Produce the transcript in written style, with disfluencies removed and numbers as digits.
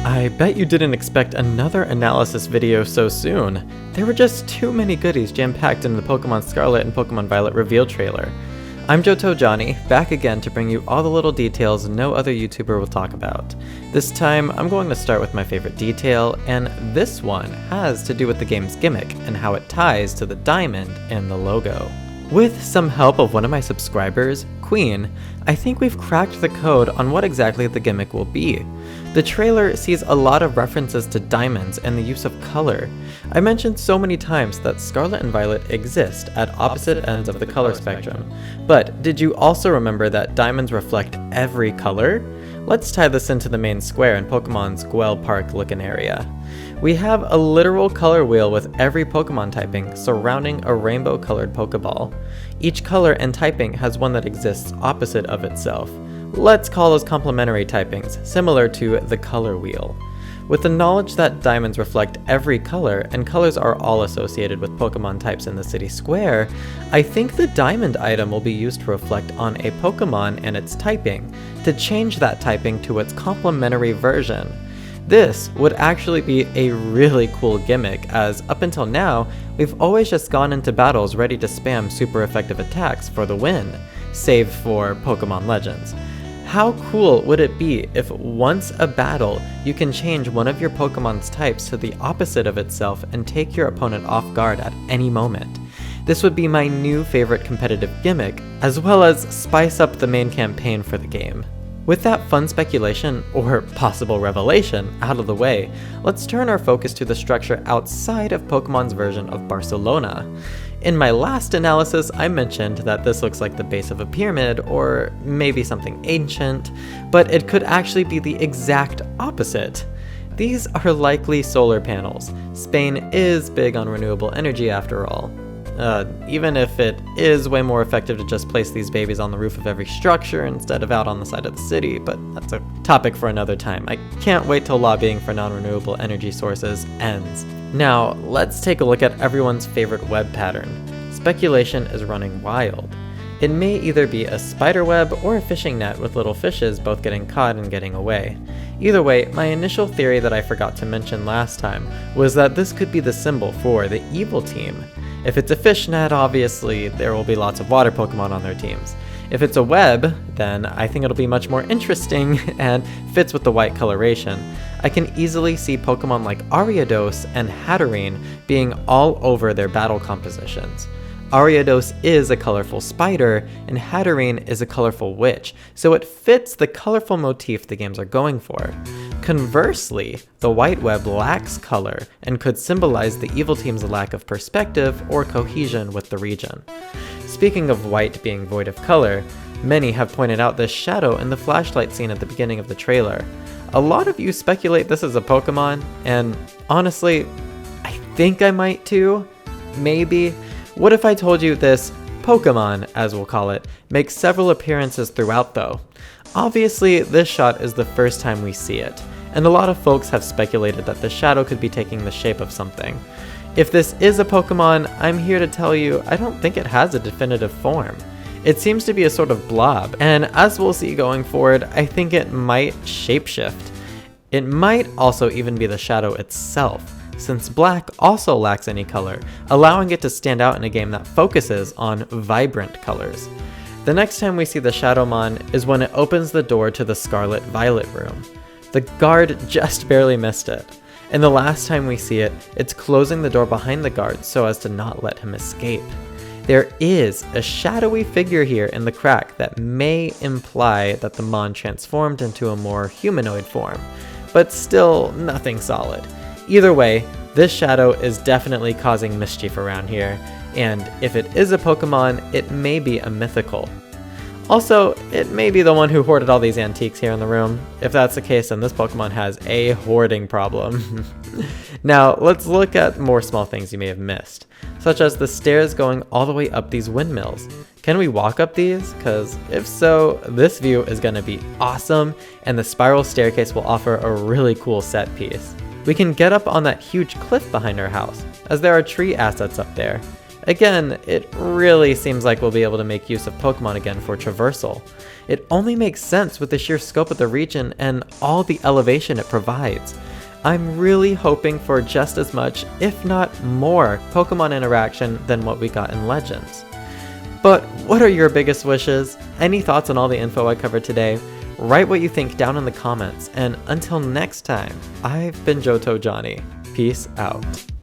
I bet you didn't expect another analysis video so soon. There were just too many goodies jam-packed in the Pokemon Scarlet and Pokemon Violet reveal trailer. I'm johtojonny, back again to bring you all the little details no other YouTuber will talk about. This time, I'm going to start with my favorite detail, and this one has to do with the game's gimmick and how it ties to the diamond in the logo. With some help of one of my subscribers, Queen, I think we've cracked the code on what exactly the gimmick will be. The trailer sees a lot of references to diamonds and the use of color. I mentioned so many times that Scarlet and Violet exist at opposite ends of the color spectrum, but did you also remember that diamonds reflect every color? Let's tie this into the main square in Pokemon's Guel Park looking area. We have a literal color wheel with every Pokemon typing surrounding a rainbow colored Pokeball. Each color and typing has one that exists opposite of itself. Let's call those complementary typings, similar to the color wheel. With the knowledge that diamonds reflect every color and colors are all associated with Pokemon types in the city square, I think the diamond item will be used to reflect on a Pokemon and its typing, to change that typing to its complementary version. This would actually be a really cool gimmick, as up until now, we've always just gone into battles ready to spam super effective attacks for the win, save for Pokemon Legends. How cool would it be if once a battle, you can change one of your Pokemon's types to the opposite of itself and take your opponent off guard at any moment? This would be my new favorite competitive gimmick, as well as spice up the main campaign for the game. With that fun speculation, or possible revelation, out of the way, let's turn our focus to the structure outside of Pokemon's version of Barcelona. In my last analysis, I mentioned that this looks like the base of a pyramid, or maybe something ancient, but it could actually be the exact opposite. These are likely solar panels. Spain is big on renewable energy after all. Even if it is way more effective to just place these babies on the roof of every structure instead of out on the side of the city, but that's a topic for another time. I can't wait till lobbying for non-renewable energy sources ends. Now, let's take a look at everyone's favorite web pattern. Speculation is running wild. It may either be a spider web or a fishing net with little fishes both getting caught and getting away. Either way, my initial theory that I forgot to mention last time was that this could be the symbol for the evil team. If it's a fish net, obviously, there will be lots of water Pokemon on their teams. If it's a web, then I think it'll be much more interesting and fits with the white coloration. I can easily see Pokemon like Ariados and Hatterene being all over their battle compositions. Ariados is a colorful spider, and Hatterene is a colorful witch, so it fits the colorful motif the games are going for. Conversely, the white web lacks color and could symbolize the evil team's lack of perspective or cohesion with the region. Speaking of white being void of color, many have pointed out this shadow in the flashlight scene at the beginning of the trailer. A lot of you speculate this is a Pokemon, and honestly, I think I might too. Maybe. What if I told you this Pokemon, as we'll call it, makes several appearances throughout though? Obviously, this shot is the first time we see it, and a lot of folks have speculated that the shadow could be taking the shape of something. If this is a Pokemon, I'm here to tell you I don't think it has a definitive form. It seems to be a sort of blob, and as we'll see going forward, I think it might shapeshift. It might also even be the shadow itself, since black also lacks any color, allowing it to stand out in a game that focuses on vibrant colors. The next time we see the Shadowmon is when it opens the door to the Scarlet Violet room. The guard just barely missed it, and the last time we see it, it's closing the door behind the guard so as to not let him escape. There is a shadowy figure here in the crack that may imply that the Mon transformed into a more humanoid form, but still nothing solid. Either way, this shadow is definitely causing mischief around here, and if it is a Pokemon, it may be a mythical. Also, it may be the one who hoarded all these antiques here in the room. If that's the case, then this Pokemon has a hoarding problem. Now, let's look at more small things you may have missed, such as the stairs going all the way up these windmills. Can we walk up these? Because if so, this view is going to be awesome, and the spiral staircase will offer a really cool set piece. We can get up on that huge cliff behind our house, as there are tree assets up there. Again, it really seems like we'll be able to make use of Pokemon again for traversal. It only makes sense with the sheer scope of the region and all the elevation it provides. I'm really hoping for just as much, if not more, Pokemon interaction than what we got in Legends. But what are your biggest wishes? Any thoughts on all the info I covered today? Write what you think down in the comments, and until next time, I've been johtojonny. Peace out.